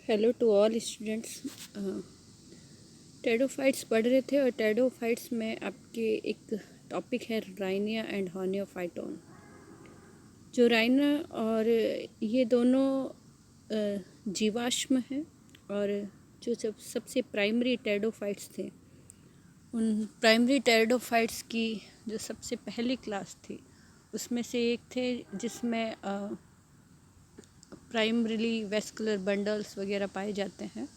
Hello to all students. Pteridophytes पढ़ रहे थे और टेडोफाइट्स में आपके एक टॉपिक है राइनिया एंड हॉनियोफाइटोन। जो राइना और ये दोनों जीवाश्म हैं और जो सबसे प्राइमरी टेडोफाइट्स थे, उन प्राइमरी टेडोफाइट्स की जो सबसे पहली क्लास थी उसमें से एक थे जिसमें प्राइमरीली वेस्कुलर बंडल्स वगैरह पाए जाते हैं।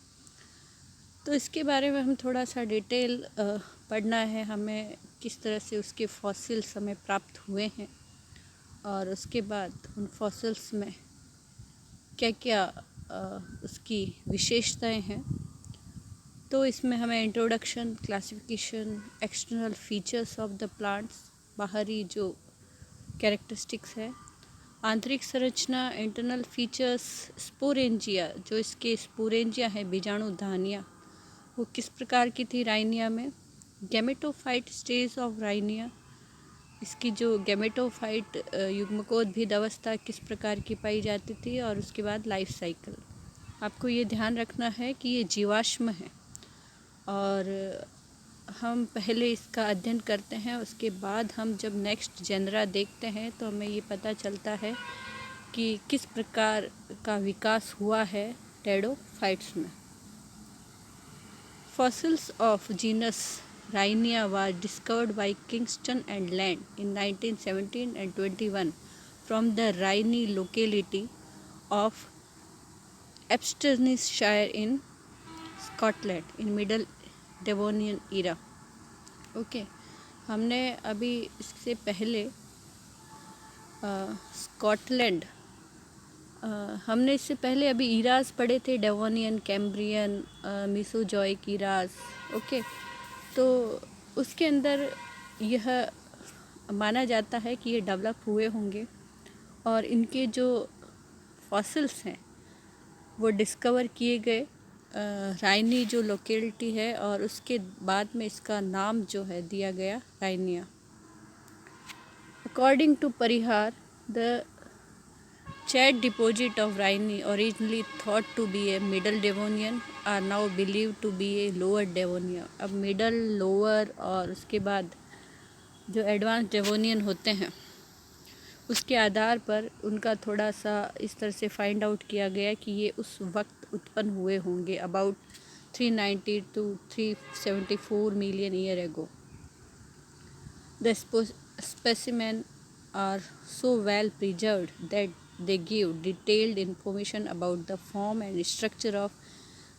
तो इसके बारे में हम थोड़ा सा डिटेल पढ़ना है, हमें किस तरह से उसके फॉसिल्स हमें प्राप्त हुए हैं और उसके बाद उन फॉसिल्स में क्या क्या उसकी विशेषताएं हैं। तो इसमें हमें introduction, classification, external features of the plants, बाहरी जो कैरेक्टरिस्टिक्स है, आंतरिक संरचना, इंटरनल फीचर्स, स्पोरेंजिया, जो इसके स्पोरेंजिया है, बीजाणु धानियाँ, वो किस प्रकार की थी राइनिया में, गैमेटोफाइट स्टेज ऑफ राइनिया, इसकी जो गैमेटोफाइट युग्मकोद्भिद अवस्था किस प्रकार की पाई जाती थी, और उसके बाद लाइफ साइकिल। आपको ये ध्यान रखना है कि ये जीवाश्म है और हम पहले इसका अध्ययन करते हैं, उसके बाद हम जब नेक्स्ट जेनरा देखते हैं तो हमें ये पता चलता है कि किस प्रकार का विकास हुआ है टेडोफाइट्स में। Fossils of genus Rhynia were discovered by Kingston and Land in 1917 and 21 from the Rhynie locality of Absternisshire in Scotland in Middle Devonian era. Okay, हमने अभी इससे पहले स्कॉटलैंड हमने इससे पहले अभी ईराज पढ़े थे, डेवोनियन, कैम्ब्रियन, मीसोजॉइक ईराज। ओके, तो उसके अंदर यह माना जाता है कि ये डेवलप हुए होंगे और इनके जो फॉसिल्स हैं वो डिस्कवर किए गए राइनी जो लोकेलिटी है, और उसके बाद में इसका नाम जो है दिया गया Rhynia. According to Parihar, the Chat deposit of Rhynie, originally thought to be a Middle Devonian, are now believed to be a Lower Devonian. अब मिडल, लोअर और उसके बाद जो एडवांस डेवोनियन होते हैं उसके आधार पर उनका थोड़ा सा इस तरह से फाइंड आउट किया गया कि ये उस वक्त उत्पन्न हुए होंगे, about 390 to 374 million year ago. The specimen are so well preserved that they give detailed information about the form and structure of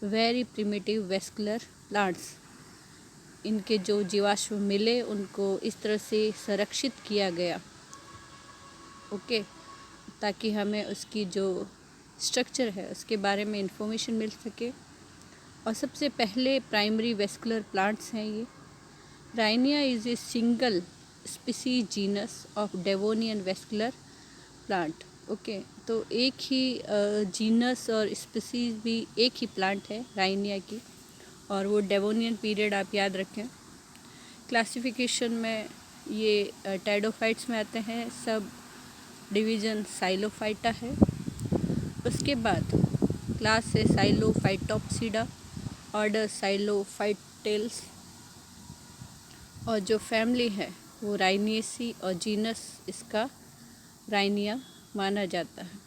very primitive vascular plants. इनके जो जीवाश्म मिले उनको इस तरह से संरक्षित किया गया, ओके, ताकि हमें उसकी जो स्ट्रक्चर है उसके बारे में इंफॉर्मेशन मिल सके। और सबसे पहले प्राइमरी वेस्कुलर प्लांट्स हैं ये। Rhynia is a single species genus of Devonian vascular plant. Okay, तो एक ही जीनस और स्पीसीज भी एक ही प्लांट है राइनिया की, और वो डेवोनियन पीरियड आप याद रखें। क्लासिफिकेशन में ये टेडोफाइट्स में आते हैं, सब डिवीज़न साइलोफाइटा है। उसके बाद क्लास है साइलोफाइटोप्सिडा, ऑर्डर साइलोफाइटेल्स, और जो फैमिली है वो राइनिएसी और जीनस इसका राइनिया माना जाता है।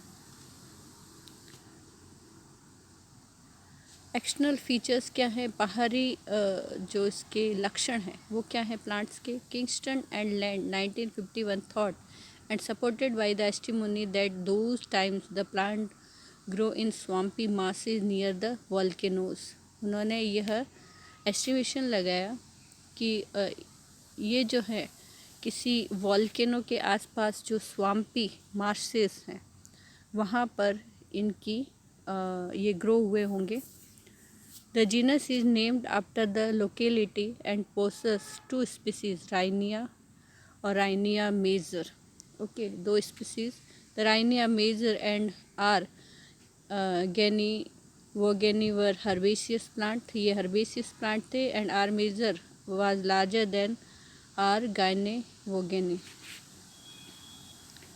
एक्सटर्नल फीचर्स क्या है, बाहरी जो इसके लक्षण हैं वो क्या है प्लांट्स के। Kingston and Land 1951 thought and supported by the testimony that those times the plant grow in swampy masses near the volcanoes. उन्होंने यह एस्टिमेशन लगाया कि ये जो है किसी वॉल्केनो के आसपास जो स्वाम्पी मार्सेस हैं वहाँ पर इनकी ये ग्रो हुए होंगे। The genus is named after the locality and possesses two species, Rhynia or Rhynia major. Okay, दो species, the Rhynia major and R. Genivogeni were herbaceous plant. ये herbaceous plant थे, and R major was larger than R. Genivogeni.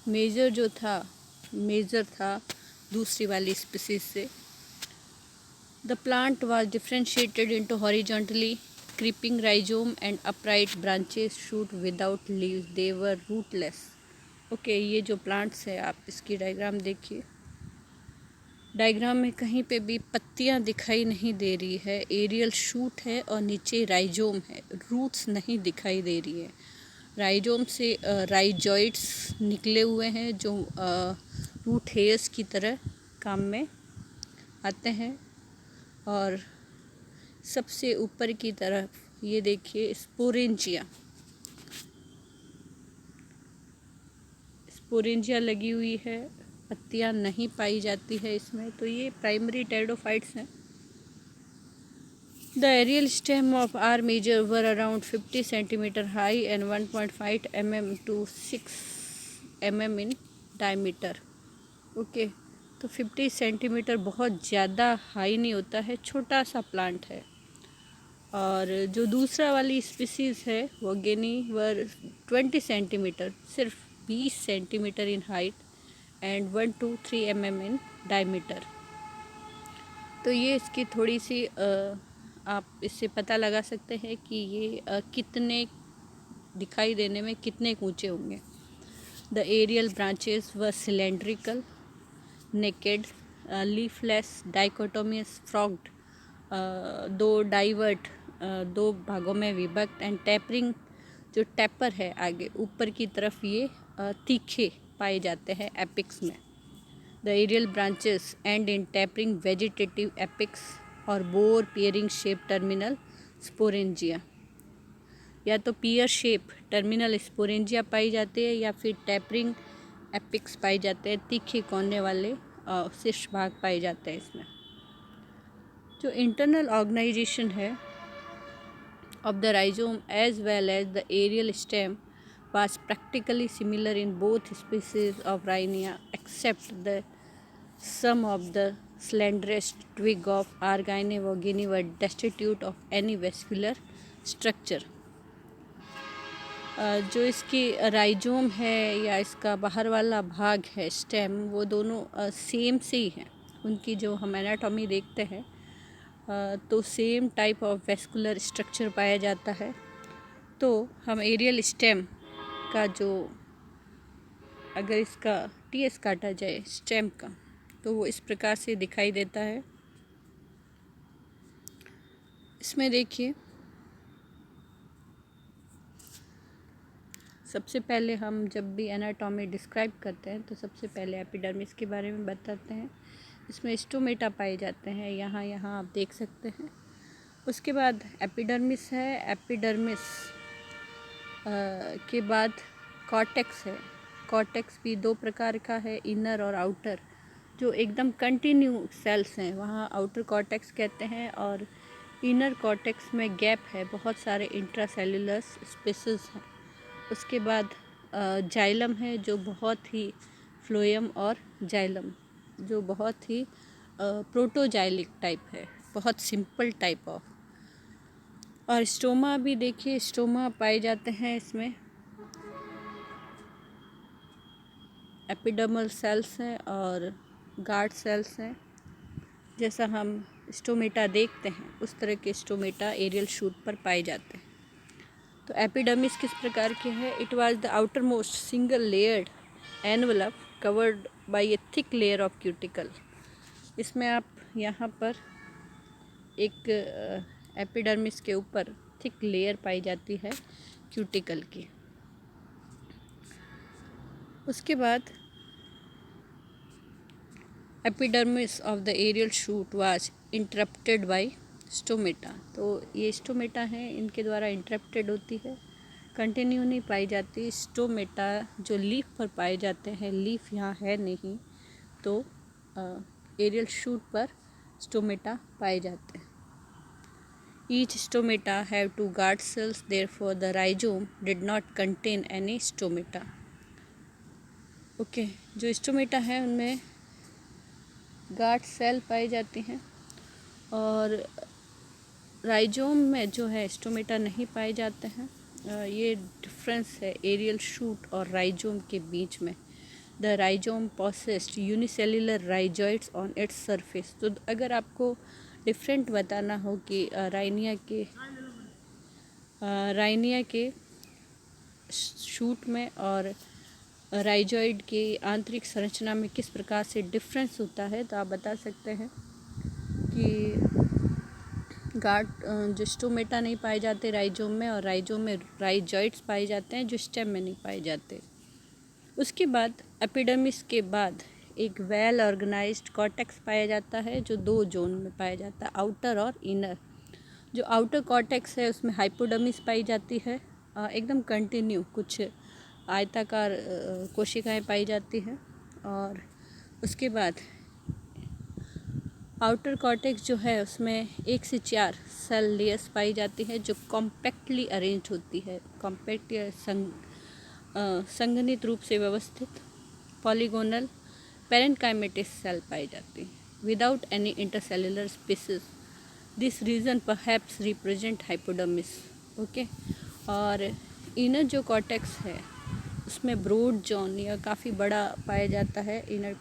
Major जो था, major था दूसरी वाली species से, The plant was differentiated into horizontally creeping rhizome and upright branches shoot without leaves. They were rootless. Okay ये जो plants है आप इसकी डायग्राम देखिए। डायग्राम में कहीं पे भी पत्तियां दिखाई नहीं दे रही है, एरियल शूट है और नीचे राइजोम है, रूट्स नहीं दिखाई दे रही है। राइजोम से राइजॉइड्स निकले हुए हैं जो रूट हेयर्स की तरह काम में आते हैं। और सबसे ऊपर की तरफ ये देखिए स्पोरेंजिया लगी हुई है, पत्तियां नहीं पाई जाती है इसमें। तो ये प्राइमरी टेरिडोफाइट्स हैं। The aerial stem of R major were around 50 cm high and 1.5 mm to 6 mm in diameter. Okay तो 50 सेंटीमीटर बहुत ज़्यादा हाई नहीं होता है, छोटा सा प्लांट है। और जो दूसरा वाली स्पीसीज़ है वो गेनी वर 20 सेंटीमीटर, सिर्फ 20 centimetre in height and 1 to 3 mm in diameter. तो ये इसकी थोड़ी सी आप इससे पता लगा सकते हैं कि ये कितने दिखाई देने में कितने ऊंचे होंगे। द एरियल ब्रांचेस व सिलेंड्रिकल, नेकेड, लीफलेस, डाइकोटोमियस, फ्रॉग्ड, दो डाइवर्ट, दो भागों में विभक्त एंड टैपरिंग, जो टैपर है आगे ऊपर की तरफ ये तीखे पाए जाते हैं एपिक्स में। The aerial branches and in tapering vegetative apices और bore pear shape terminal sporangia. या तो पियर शेप टर्मिनल स्पोरेंजिया पाई जाती है या फिर टैपरिंग एपिक्स पाए जाते हैं, तीखे कोने वाले शीर्ष भाग पाए जाते हैं इसमें। जो इंटरनल ऑर्गेनाइजेशन है of the rhizome as well as the aerial stem was practically similar in both species of Rhynia except the some of the slenderest twig of R. guinevogini were destitute of any vascular structure. जो इसकी rhizome है या इसका बाहर वाला भाग है stem, वो दोनों सेम से ही हैं। उनकी जो हम एनाटॉमी देखते हैं तो same type of vascular structure पाया जाता है। तो हम एरियल स्टेम का जो अगर इसका टीएस काटा जाए स्टेम का तो वो इस प्रकार से दिखाई देता है। इसमें देखिए सबसे पहले हम जब भी एनाटॉमी डिस्क्राइब करते हैं तो सबसे पहले एपिडर्मिस के बारे में बताते हैं। इसमें स्टोमेटा पाए जाते हैं, यहाँ आप देख सकते हैं। उसके बाद एपिडर्मिस है, एपिडर्मिस के बाद कॉर्टेक्स है। कॉर्टेक्स भी दो प्रकार का है, इनर और आउटर। जो एकदम कंटिन्यू सेल्स हैं वहाँ आउटर कॉर्टेक्स कहते हैं, और इनर कॉर्टेक्स में गैप है, बहुत सारे इंट्रासेल्युलर स्पेसेस हैं। उसके बाद जाइलम है जो बहुत ही फ्लोएम, और जाइलम जो बहुत ही प्रोटोजाइलिक टाइप है, बहुत सिंपल टाइप ऑफ। और स्टोमा भी देखिए, स्टोमा पाए जाते हैं इसमें। एपिडर्मल सेल्स हैं और गार्ड सेल्स हैं। जैसा हम स्टोमेटा देखते हैं उस तरह के स्टोमेटा एरियल शूट पर पाए जाते हैं। तो एपिडर्मिस किस प्रकार के है? It was the outer most single layered envelope covered by A thick layer of cuticle. इसमें आप यहाँ पर एक एपिडर्मिस के ऊपर थिक लेयर पाई जाती है क्यूटिकल की। उसके बाद epidermis of the aerial shoot was interrupted by stomata. तो ये स्टोमेटा हैं, इनके द्वारा इंटरप्टेड होती है, कंटिन्यू नहीं पाई जाती। स्टोमेटा जो लीफ पर पाए जाते हैं, लीफ यहाँ है नहीं, तो एरियल शूट पर स्टोमेटा पाए जाते हैं। Each stomata have two guard cells, therefore the rhizome did not contain any stomata. Okay जो स्टोमेटा है उनमें गार्ड सेल पाई जाती हैं, और राइजोम में जो है स्टोमेटा नहीं पाए जाते हैं। ये डिफरेंस है एरियल शूट और राइजोम के बीच में। The rhizome possessed unicellular rhizoids on its surface. तो अगर आपको डिफरेंट बताना हो कि राइनिया के शूट में और राइजॉइड की आंतरिक संरचना में किस प्रकार से डिफरेंस होता है, तो आप बता सकते हैं कि जो स्टोमेटा नहीं पाए जाते राइजोम में, और राइजोम में राइजॉइड्स पाए जाते हैं जो स्टेम में नहीं पाए जाते। उसके बाद एपिडर्मिस के बाद एक वेल ऑर्गेनाइज्ड कॉर्टेक्स पाया जाता है जो 2 जोन में पाया जाता है, आउटर और इनर। जो आउटर कॉर्टेक्स है उसमें हाइपोडर्मिस पाई जाती है, एकदम कंटिन्यू कुछ आयताकार कोशिकाएं पाई जाती हैं। और उसके बाद आउटर कॉर्टेक्स जो है उसमें 1 से 4 सेल लेयर्स पाई जाती है जो कॉम्पैक्टली अरेंज होती है, कॉम्पैक्ट या संघनित रूप से व्यवस्थित पॉलीगोनल पैरेन्काइमेटिस सेल पाई जाती है without any intercellular spaces. This region perhaps represent hypodermis. Okay. और इनर जो कॉर्टेक्स है उसमें ब्रॉड जोन या काफ़ी बड़ा पाया जाता है inner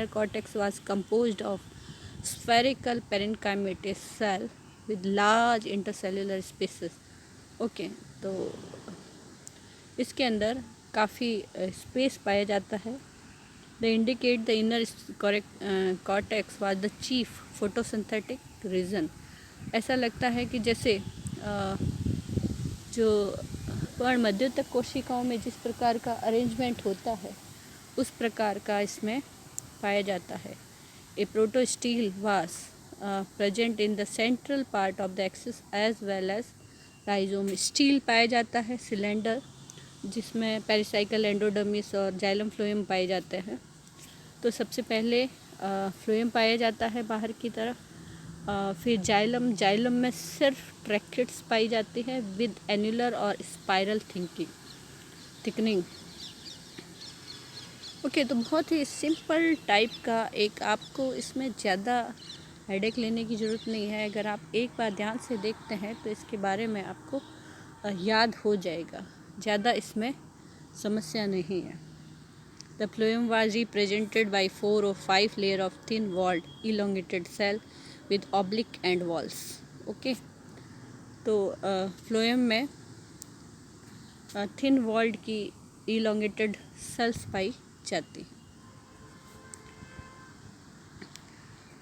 cortex was composed of spherical parenchymatous cell with large intercellular spaces। Okay, तो इसके अंदर काफ़ी स्पेस पाया जाता है। The indicate the inner cortex was the chief photosynthetic region. ऐसा लगता है कि जैसे जो पर्ण मध्योतक कोशिकाओं में जिस प्रकार का अरेंजमेंट होता है उस प्रकार का इसमें पाया जाता है। A protostele was present in the central part of the axis as well as rhizome। Steel पाया जाता है सिलेंडर जिसमें पेरिसाइकल एंडोडर्मिस और जाइलम फ्लोएम पाए जाते हैं। तो सबसे पहले फ्लोएम पाया जाता है बाहर की तरफ, फिर जाइलम में सिर्फ ट्रैक्टेट्स पाई जाती है विद एनुलर और स्पाइरल थिकनिंग। ओके, तो बहुत ही सिंपल टाइप का एक, आपको इसमें ज़्यादा हेडेक लेने की ज़रूरत नहीं है। अगर आप एक बार ध्यान से देखते हैं तो इसके बारे में आपको याद हो जाएगा, ज़्यादा इसमें समस्या नहीं है। The phloem was represented by 4 or 5 layer of thin walled elongated cell with oblique end walls. Okay, तो फ्लोएम में थिन वॉल्ड की इलोंगेटेड सेल्स पाई जाती।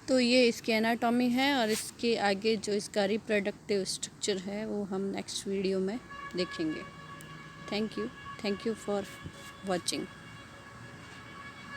तो ये इसकी एनाटॉमी है और इसके आगे जो इसका रिप्रोडक्टिव स्ट्रक्चर है वो हम नेक्स्ट वीडियो में देखेंगे। Thank you for watching.